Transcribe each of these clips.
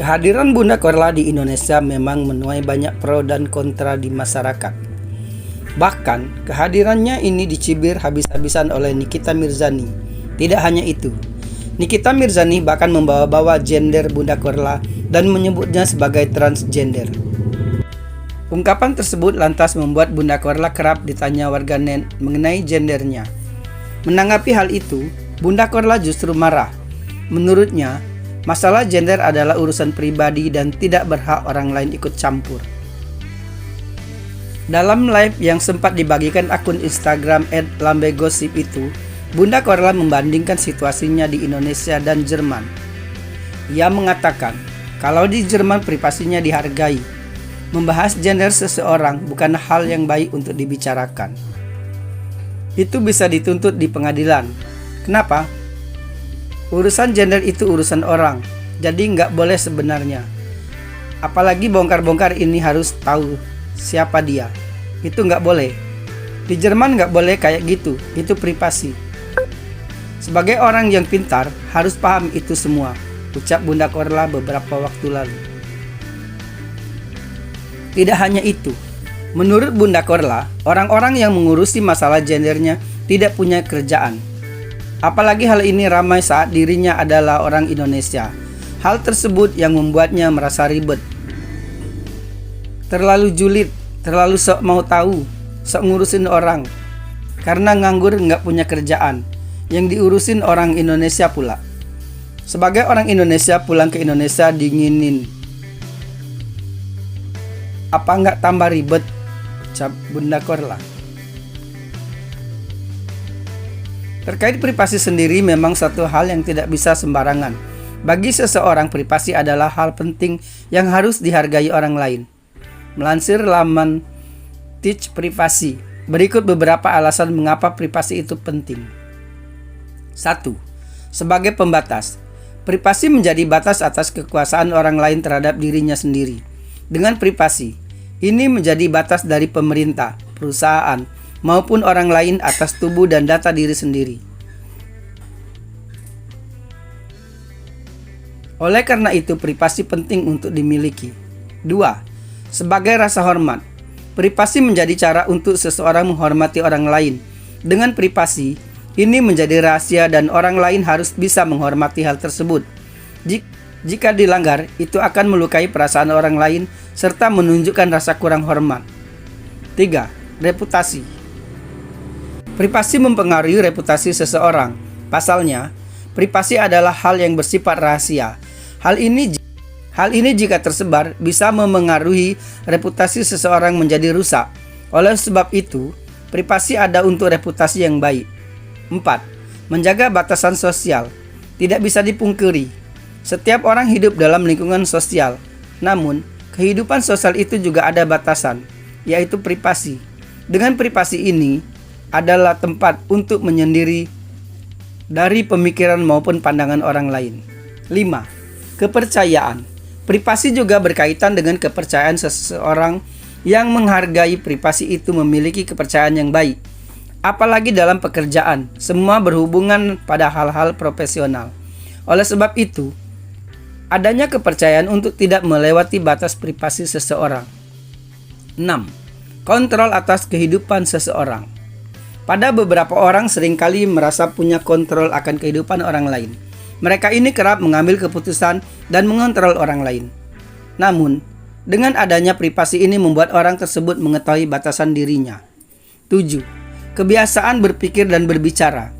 Kehadiran Bunda Korla di Indonesia memang menuai banyak pro dan kontra di masyarakat. Bahkan, kehadirannya ini dicibir habis-habisan oleh Nikita Mirzani. Tidak hanya itu, Nikita Mirzani bahkan membawa-bawa gender Bunda Korla dan menyebutnya sebagai transgender. Ungkapan tersebut lantas membuat Bunda Korla kerap ditanya warganet mengenai gendernya. Menanggapi hal itu, Bunda Korla justru marah. Menurutnya, masalah gender adalah urusan pribadi dan tidak berhak orang lain ikut campur. Dalam live yang sempat dibagikan akun Instagram @lambegosip itu, Bunda Korla membandingkan situasinya di Indonesia dan Jerman. Ia mengatakan, kalau di Jerman privasinya dihargai, membahas gender seseorang bukan hal yang baik untuk dibicarakan. Itu bisa dituntut di pengadilan. Kenapa? Urusan gender itu urusan orang, jadi nggak boleh sebenarnya. Apalagi bongkar-bongkar ini harus tahu siapa dia. Itu nggak boleh. Di Jerman nggak boleh kayak gitu, itu privasi. Sebagai orang yang pintar, harus paham itu semua, ucap Bunda Korla beberapa waktu lalu. Tidak hanya itu, menurut Bunda Korla, orang-orang yang mengurusi masalah gendernya tidak punya kerjaan. Apalagi hal ini ramai saat dirinya adalah orang Indonesia. Hal tersebut yang membuatnya merasa ribet. Terlalu julid, terlalu sok mau tahu, sok ngurusin orang. Karena nganggur nggak punya kerjaan, yang diurusin orang Indonesia pula. Sebagai orang Indonesia pulang ke Indonesia dinginin. Apa nggak tambah ribet? Ucap Bunda Korla. Terkait privasi sendiri memang satu hal yang tidak bisa sembarangan. Bagi seseorang, privasi adalah hal penting yang harus dihargai orang lain. Melansir laman Teach Privasi, berikut beberapa alasan mengapa privasi itu penting. 1. Sebagai pembatas. Privasi menjadi batas atas kekuasaan orang lain terhadap dirinya sendiri. Dengan privasi, ini menjadi batas dari pemerintah, perusahaan, maupun orang lain atas tubuh dan data diri sendiri. Oleh karena itu, privasi penting untuk dimiliki. 2. Sebagai rasa hormat. Privasi menjadi cara untuk seseorang menghormati orang lain. Dengan privasi, ini menjadi rahasia dan orang lain harus bisa menghormati hal tersebut. Jika dilanggar, itu akan melukai perasaan orang lain serta menunjukkan rasa kurang hormat. 3. Reputasi. Privasi mempengaruhi reputasi seseorang. Pasalnya, privasi adalah hal yang bersifat rahasia. Hal ini jika tersebar bisa memengaruhi reputasi seseorang menjadi rusak. Oleh sebab itu, privasi ada untuk reputasi yang baik. 4. Menjaga batasan sosial. Tidak bisa dipungkiri, setiap orang hidup dalam lingkungan sosial. Namun, kehidupan sosial itu juga ada batasan, yaitu privasi. Dengan privasi ini adalah tempat untuk menyendiri dari pemikiran maupun pandangan orang lain. 5. Kepercayaan. Privasi juga berkaitan dengan kepercayaan seseorang. Yang menghargai privasi itu memiliki kepercayaan yang baik. Apalagi dalam pekerjaan, semua berhubungan pada hal-hal profesional. Oleh sebab itu, adanya kepercayaan untuk tidak melewati batas privasi seseorang. 6. Kontrol atas kehidupan seseorang. Pada beberapa orang seringkali merasa punya kontrol akan kehidupan orang lain. Mereka ini kerap mengambil keputusan dan mengontrol orang lain. Namun, dengan adanya privasi ini membuat orang tersebut mengetahui batasan dirinya. 7. Kebiasaan berpikir dan berbicara.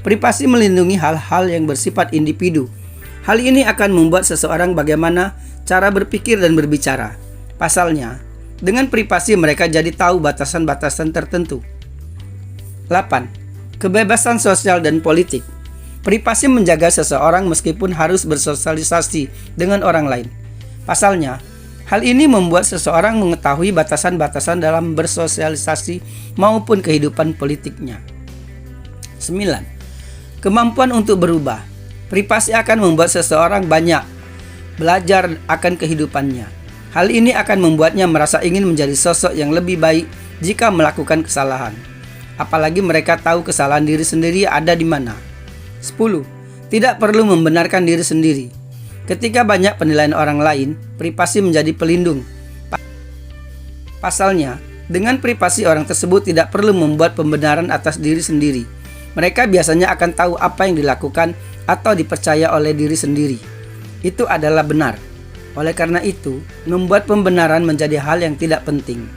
Privasi melindungi hal-hal yang bersifat individu. Hal ini akan membuat seseorang bagaimana cara berpikir dan berbicara. Pasalnya, dengan privasi mereka jadi tahu batasan-batasan tertentu. 8. Kebebasan sosial dan politik. Privasi menjaga seseorang meskipun harus bersosialisasi dengan orang lain. Pasalnya, hal ini membuat seseorang mengetahui batasan-batasan dalam bersosialisasi maupun kehidupan politiknya. 9. Kemampuan untuk berubah. Privasi akan membuat seseorang banyak belajar akan kehidupannya. Hal ini akan membuatnya merasa ingin menjadi sosok yang lebih baik jika melakukan kesalahan. Apalagi mereka tahu kesalahan diri sendiri ada di mana. 10. Tidak perlu membenarkan diri sendiri. Ketika banyak penilaian orang lain, privasi menjadi pelindung. Pasalnya, dengan privasi orang tersebut tidak perlu membuat pembenaran atas diri sendiri. Mereka biasanya akan tahu apa yang dilakukan atau dipercaya oleh diri sendiri. Itu adalah benar. Oleh karena itu, membuat pembenaran menjadi hal yang tidak penting.